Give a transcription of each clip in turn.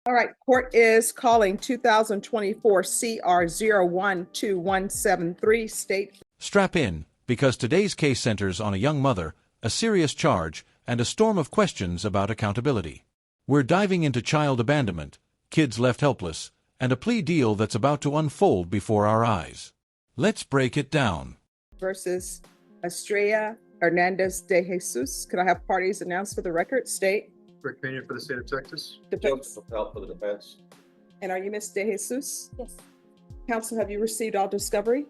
All right, court is calling 2024 CR 012173 state. Strap in, because today's case centers on a young mother, a serious charge, and a storm of questions about accountability. We're diving into child abandonment, kids left helpless, and a plea deal that's about to unfold before our eyes. Let's break it down. Versus Estrella Hernandez de Jesus. Could I have parties announced for the record? State. Rick Pena for the state of Texas. Defense. Joseph Help for the defense. And are you Ms. de Jesus? Yes. Counsel, have you received all discovery?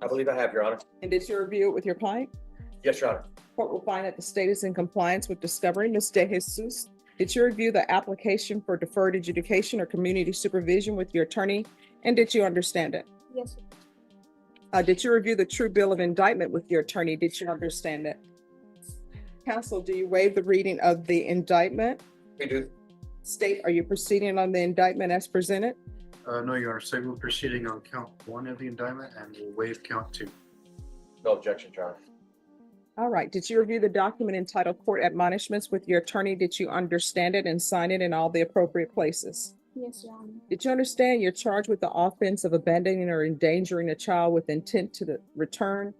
I believe I have, Your Honor. And did you review it with your client? Yes, Your Honor. Court will find that the state is in compliance with discovery. Ms. de Jesus, did you review the application for deferred adjudication or community supervision with your attorney? And did you understand it? Yes. Did you review the true bill of indictment with your attorney? Did you understand it? Counsel, do you waive the reading of the indictment? We do. State, are you proceeding on the indictment as presented? No, Your Honor. So we're proceeding on count 1 of the indictment and we'll waive count 2. No objection, Your Honor. All right. Did you review the document entitled Court Admonishments with your attorney? Did you understand it and sign it in all the appropriate places? Yes, Your Honor. Did you understand you're charged with the offense of abandoning or endangering a child with intent to return?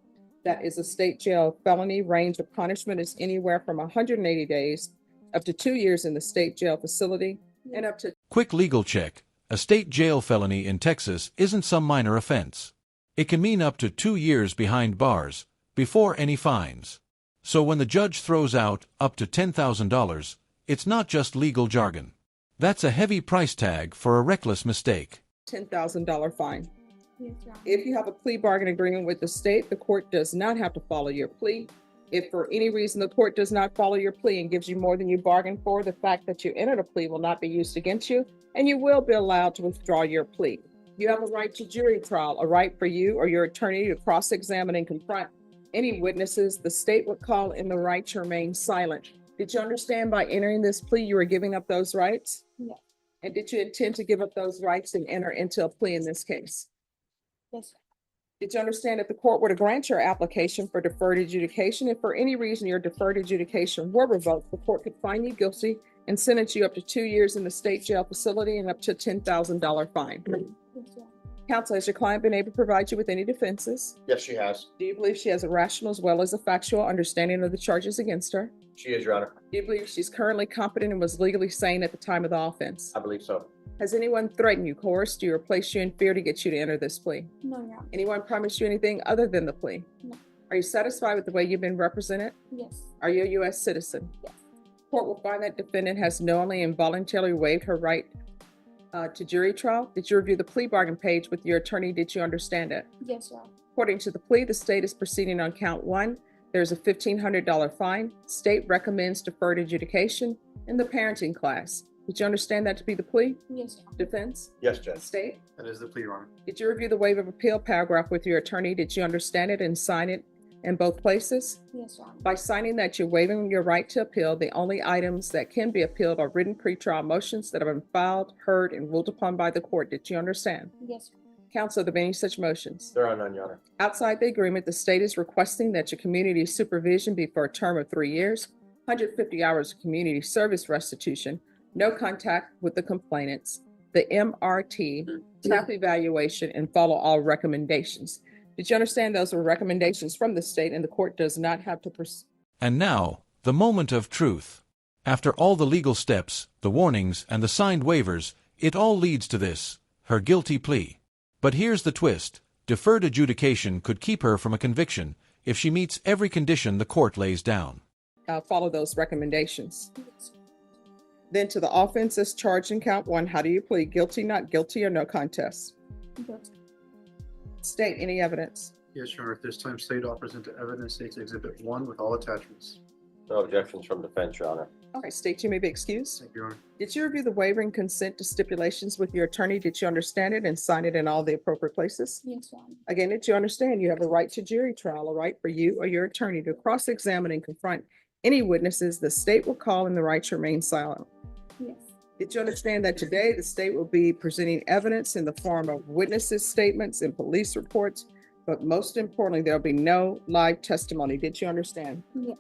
That is a state jail felony. Range of punishment is anywhere from 180 days up to 2 years in the state jail facility and up to. Quick legal check. A state jail felony in Texas isn't some minor offense. It can mean up to 2 years behind bars, before any fines. So when the judge throws out up to $10,000, it's not just legal jargon. That's a heavy price tag for a reckless mistake. $10,000 fine. Yes, Your Honor. If you have a plea bargain agreement with the state, the court does not have to follow your plea. If for any reason the court does not follow your plea and gives you more than you bargained for, the fact that you entered a plea will not be used against you, and you will be allowed to withdraw your plea. You have a right to jury trial, a right for you or your attorney to cross-examine and confront any witnesses. The state would call in the right to remain silent. Did you understand by entering this plea you were giving up those rights? Yes. And did you intend to give up those rights and enter into a plea in this case? Yes. Did you understand that the court were to grant your application for deferred adjudication? If for any reason your deferred adjudication were revoked, the court could find you guilty and sentence you up to 2 years in the state jail facility and up to a $10,000 fine. Yes, Your Honor. Counsel, has your client been able to provide you with any defenses? Yes, she has. Do you believe she has a rational as well as a factual understanding of the charges against her? She is, Your Honor. Do you believe she's currently competent and was legally sane at the time of the offense? I believe so. Has anyone threatened you, coerced you, or placed you in fear to get you to enter this plea? No, Your Honor. Anyone promised you anything other than the plea? No. Are you satisfied with the way you've been represented? Yes. Are you a U.S. citizen? Yes. Court will find that defendant has knowingly and voluntarily waived her right to jury trial. Did you review the plea bargain page with your attorney? Did you understand it? Yes, Your Honor. According to the plea, the state is proceeding on count 1. There's a $1,500 fine. State recommends deferred adjudication in the parenting class. Did you understand that to be the plea? Yes, Your Honor. Defense? Yes, Judge. State? That is the plea, Your Honor. Did you review the waiver of appeal paragraph with your attorney? Did you understand it and sign it in both places? Yes, Your Honor. By signing that you're waiving your right to appeal, the only items that can be appealed are written pretrial motions that have been filed, heard, and ruled upon by the court. Did you understand? Yes, Your Honor. Counsel, are there any such motions? There are none, Your Honor. Outside the agreement, the state is requesting that your community supervision be for a term of 3 years, 150 hours of community service restitution, no contact with the complainants, the MRT, staff evaluation, and follow all recommendations. Did you understand those were recommendations from the state and the court does not have to pursue? And now, the moment of truth. After all the legal steps, the warnings, and the signed waivers, it all leads to this, her guilty plea. But here's the twist. Deferred adjudication could keep her from a conviction if she meets every condition the court lays down. Follow those recommendations. Yes. Then to the offenses charged in count 1, how do you plead? Guilty, not guilty, or no contest? Yes. State any evidence. Yes, Your Honor. At this time, state offers into evidence states Exhibit 1 with all attachments. No objections from defense, Your Honor. All right, state, you may be excused. Thank you, Your Honor. Did you review the waiver and consent to stipulations with your attorney? Did you understand it and sign it in all the appropriate places? Yes, Your Honor. Again, did you understand you have a right to jury trial, a right for you or your attorney to cross-examine and confront any witnesses the state will call and the right to remain silent? Yes. Did you understand that today the state will be presenting evidence in the form of witnesses' statements and police reports, but most importantly, there'll be no live testimony? Did you understand? Yes.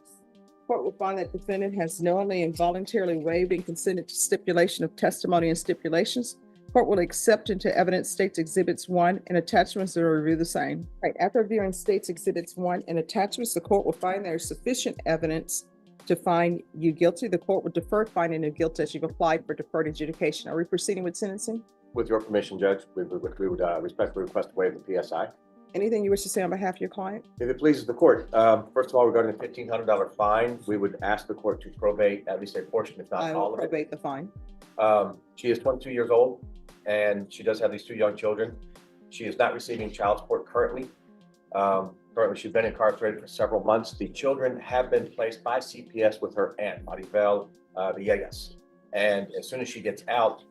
Court will find that defendant has knowingly and voluntarily waived and consented to stipulation of testimony and stipulations. Court will accept into evidence States Exhibits 1 and attachments that will review the same. Right, after reviewing States Exhibits 1 and attachments, the court will find there is sufficient evidence to find you guilty. The court will defer finding of guilt as you've applied for deferred adjudication. Are we proceeding with sentencing? With your permission, Judge, we would respectfully request to waive the PSI. Anything you wish to say on behalf of your client? If it pleases the court, first of all, regarding the $1,500 fine, we would ask the court to probate at least a portion, if not I all will of it. probate the fine. She is 22 years old, and she does have these two young children. She is not receiving child support currently. Currently, she's been incarcerated for several months. The children have been placed by CPS with her aunt, Maribel Villegas. And as soon as she gets out,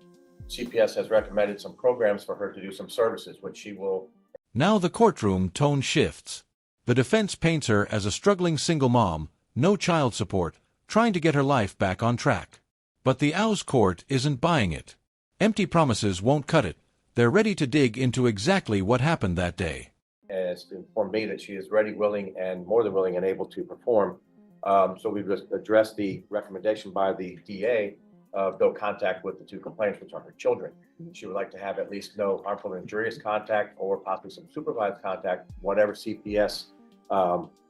CPS has recommended some programs for her to do some services, which she will. Now the courtroom tone shifts. The defense paints her as a struggling single mom, no child support, trying to get her life back on track. But the Owls court isn't buying it. Empty promises won't cut it. They're ready to dig into exactly what happened that day. Has informed me that she is ready, willing, and more than willing and able to perform. So we've just addressed the recommendation by the DA of no contact with the two complainants, which are her children. She would like to have at least no harmful and injurious contact or possibly some supervised contact, whatever CPS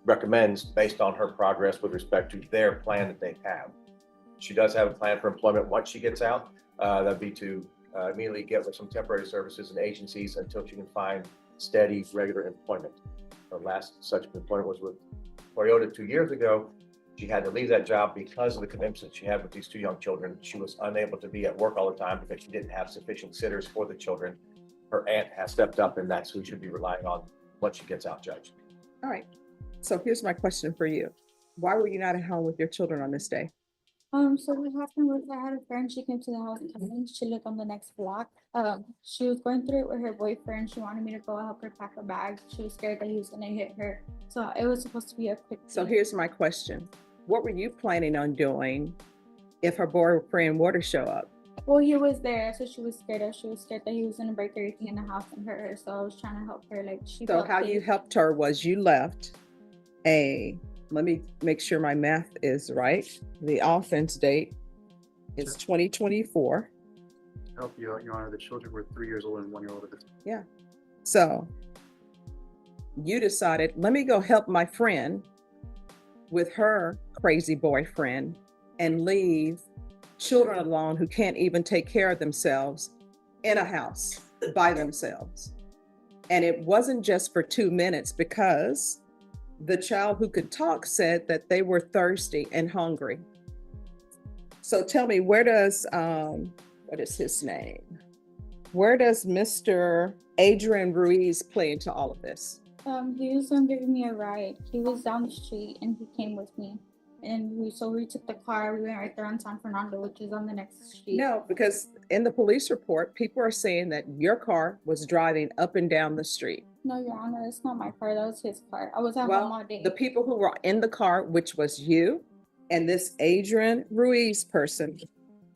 recommends based on her progress with respect to their plan that they have. She does have a plan for employment once she gets out. That'd be to immediately get with some temporary services and agencies until she can find steady, regular employment. Her last such employment was with Toyota 2 years ago. She had to leave that job because of the commitments that she had with these two young children. She was unable to be at work all the time because she didn't have sufficient sitters for the children. Her aunt has stepped up, and that's who she should be relying on once she gets out, Judge. All right. So here's my question for you. Why were you not at home with your children on this day? So what happened was I had a friend, she came to the house and she lived on the next block. She was going through it with her boyfriend. She wanted me to go help her pack her bag. She was scared that he was gonna hit her. So it was supposed to be a quick So thing. here's my question. What were you planning on doing if her boyfriend were to show up? Well, he was there, so she was scared of. She was scared that he was gonna break everything in the house and hurt her. So I was trying to help her. Like she So felt how you safe. helped her was you left let me make sure my math is right. The offense date is 2024. Help you out, Your Honor. The children were 3 years old and 1 year old at the time. So you decided, let me go help my friend with her crazy boyfriend and leave children alone who can't even take care of themselves in a house by themselves. And it wasn't just for 2 minutes, because the child who could talk said that they were thirsty and hungry. So tell me, where does, what is his name? Where does Mr. Adrian Ruiz play into all of this? He was giving me a ride. He was down the street and he came with me. And we took the car. We went right there on San Fernando, which is on the next street. No, because in the police report, people are saying that your car was driving up and down the street. No, Your Honor, it's not my car. That was his car. I was at home all Well, day. the people who were in the car, which was you and this Adrian Ruiz person,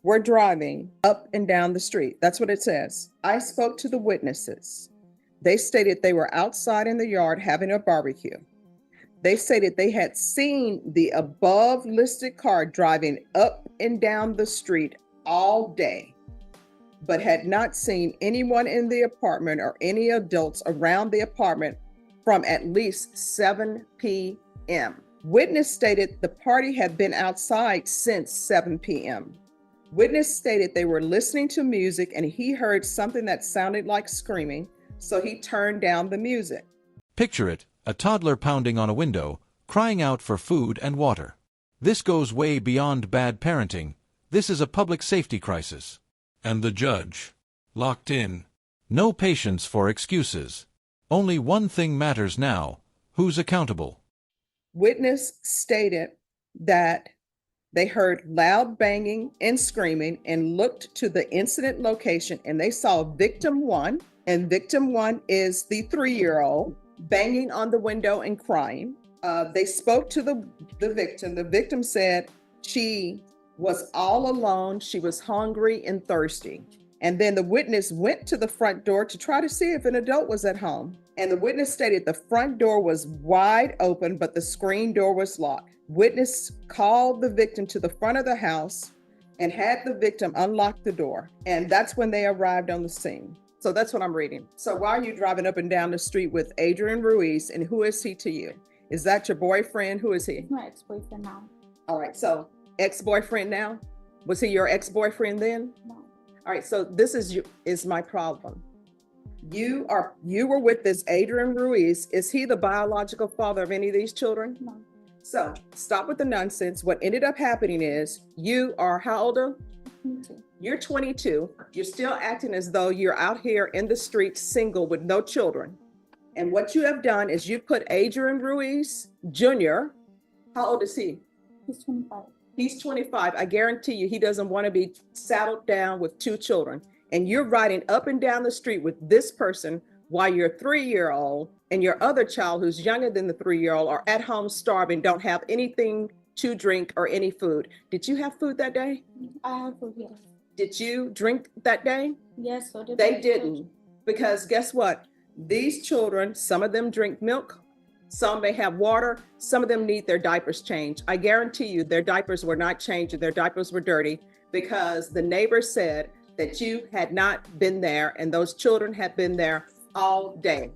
were driving up and down the street. That's what it says. I spoke to the witnesses. They stated they were outside in the yard having a barbecue. They stated they had seen the above listed car driving up and down the street all day, but had not seen anyone in the apartment or any adults around the apartment from at least 7 p.m. Witness stated the party had been outside since 7 p.m. Witness stated they were listening to music and he heard something that sounded like screaming, so he turned down the music. Picture it, a toddler pounding on a window, crying out for food and water. This goes way beyond bad parenting. This is a public safety crisis. And the judge, locked in. No patience for excuses. Only one thing matters now: who's accountable? Witness stated that they heard loud banging and screaming and looked to the incident location, and they saw victim one, and victim one is the 3-year-old, banging on the window and crying. They spoke to the victim. The victim said she was all alone. She was hungry and thirsty. And then the witness went to the front door to try to see if an adult was at home. And the witness stated the front door was wide open, but the screen door was locked. Witness called the victim to the front of the house and had the victim unlock the door. And that's when they arrived on the scene. So that's what I'm reading. So why are you driving up and down the street with Adrian Ruiz, and who is he to you? Is that your boyfriend? Who is he? He's my ex-boyfriend now. All right, so ex-boyfriend now? Was he your ex-boyfriend then? No. All right, so this is my problem. You were with this Adrian Ruiz. Is he the biological father of any of these children? No. So stop with the nonsense. What ended up happening is you are how old? You're 22. You're still acting as though you're out here in the streets single with no children. And what you have done is you put Adrian Ruiz Jr. How old is he? He's 25. He's 25. I guarantee you he doesn't want to be saddled down with 2 children. And you're riding up and down the street with this person while your 3-year-old and your other child who's younger than the 3-year-old are at home starving, don't have anything to drink or any food. Did you have food that day? I have food, yes. Did you drink that day? Yes, so did They my didn't, children. because guess what? These children, some of them drink milk, some may have water, some of them need their diapers changed. I guarantee you their diapers were not changed and their diapers were dirty because the neighbor said that you had not been there and those children had been there all day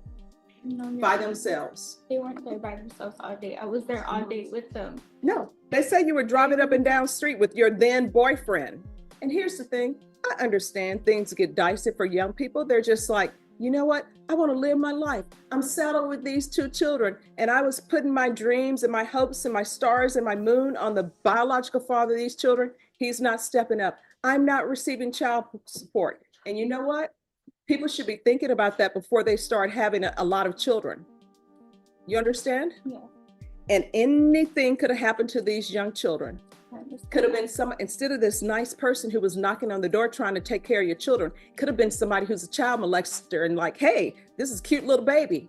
No, by you're- themselves. They weren't there by themselves all day. I was there all day with them. No, they say you were driving up and down the street with your then boyfriend. And here's the thing, I understand things get dicey for young people. They're just like, you know what? I want to live my life. I'm settled with these 2 children. And I was putting my dreams and my hopes and my stars and my moon on the biological father of these children. He's not stepping up. I'm not receiving child support. And you know what? People should be thinking about that before they start having a lot of children. You understand? Yeah. And anything could have happened to these young children. I understand. Could have been instead of this nice person who was knocking on the door trying to take care of your children, could have been somebody who's a child molester and like, hey, this is a cute little baby.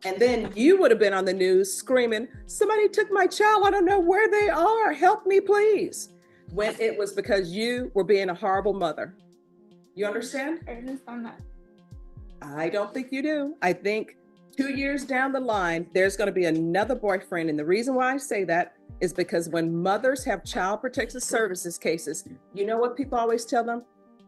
And then you would have been on the news screaming, somebody took my child, I don't know where they are, help me please. When it was because you were being a horrible mother. You understand? I understand that. I don't think you do. I think 2 years down the line, there's going to be another boyfriend. And the reason why I say that is because when mothers have child protective services cases, you know what people always tell them?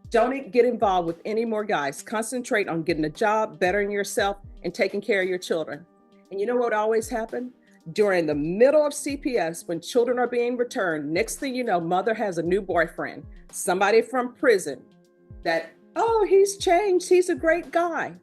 Don't get involved with any more guys. Concentrate on getting a job, bettering yourself, and taking care of your children. And you know what always happened? During the middle of CPS, when children are being returned, next thing you know, mother has a new boyfriend, somebody from prison that, oh, he's changed, he's a great guy.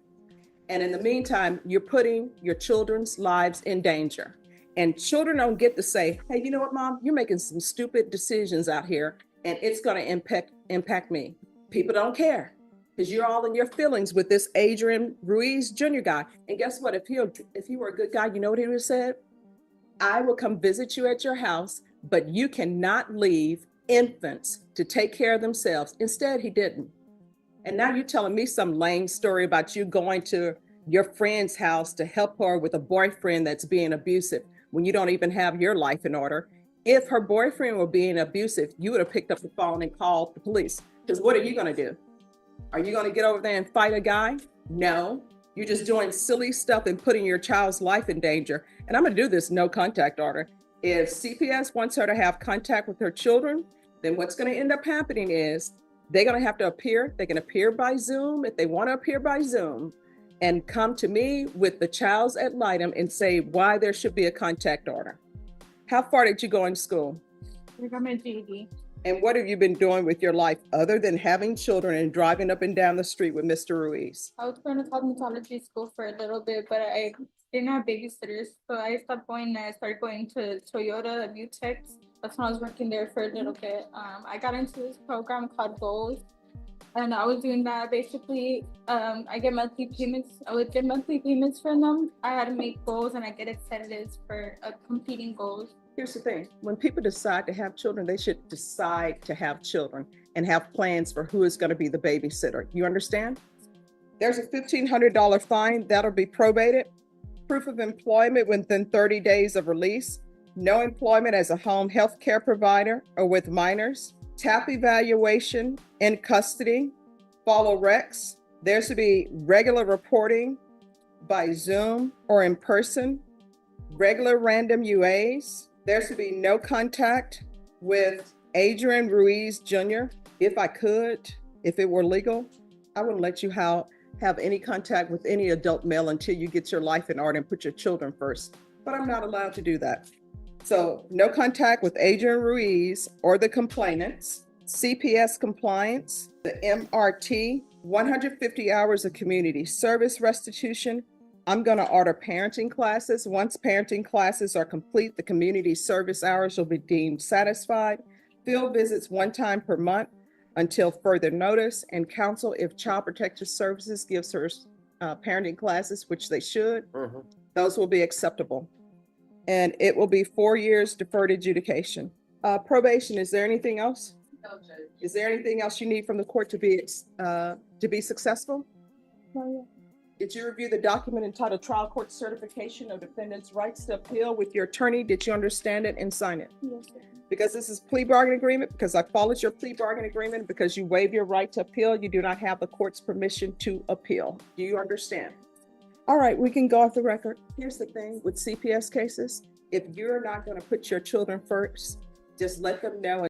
And in the meantime, you're putting your children's lives in danger. And children don't get to say, hey, you know what, mom, you're making some stupid decisions out here and it's going to impact me. People don't care because you're all in your feelings with this Adrian Ruiz Jr. guy. And guess what? If he were a good guy, you know what he would have said? I will come visit you at your house, but you cannot leave infants to take care of themselves. Instead, he didn't. And now you're telling me some lame story about you going to your friend's house to help her with a boyfriend that's being abusive when you don't even have your life in order. If her boyfriend were being abusive, you would have picked up the phone and called the police. Because what are you going to do? Are you going to get over there and fight a guy? No. You're just doing silly stuff and putting your child's life in danger. And I'm going to do this no contact order. If CPS wants her to have contact with her children, then what's going to end up happening is they're going to have to appear. They can appear by Zoom if they want to appear by Zoom and come to me with the child's ad litem and say why there should be a contact order. How far did you go in school? I got my GED. And what have you been doing with your life other than having children and driving up and down the street with Mr. Ruiz? I was going to cosmetology school for a little bit, but I didn't have babysitters. So I stopped going and I started going to Toyota Butex. That's when I was working there for a little bit. I got into this program called Goals. And I was doing that basically. I get monthly payments. I would get monthly payments from them. I had to make goals and I get incentives for completing goals. Here's the thing. When people decide to have children, they should decide to have children and have plans for who is going to be the babysitter. You understand? There's a $1,500 fine that'll be probated. Proof of employment within 30 days of release. No employment as a home health care provider or with minors. TAP evaluation in custody. follow recs. There should be regular reporting by Zoom or in person, regular random UAs. There should be no contact with Adrian Ruiz Jr. If I could, if it were legal, I wouldn't let you have any contact with any adult male until you get your life in order and put your children first. But I'm not allowed to do that. So no contact with Adrian Ruiz or the complainants, CPS compliance, the MRT, 150 hours of community service restitution. I'm going to order parenting classes. Once parenting classes are complete, the community service hours will be deemed satisfied. Field visits 1 time per month until further notice, and counsel if Child Protective Services gives her parenting classes, which they should, those will be acceptable. And it will be 4 years deferred adjudication. Probation, is there anything else? No, Judge. Is there anything else you need from the court to be successful? No, yeah. Did you review the document entitled Trial Court Certification of Defendant's Rights to Appeal with your attorney? Did you understand it and sign it? Yes, sir. Because this is plea bargain agreement, because I followed your plea bargain agreement, because you waive your right to appeal, you do not have the court's permission to appeal. Do you understand? All right, we can go off the record. Here's the thing with CPS cases. If you're not going to put your children first, just let them know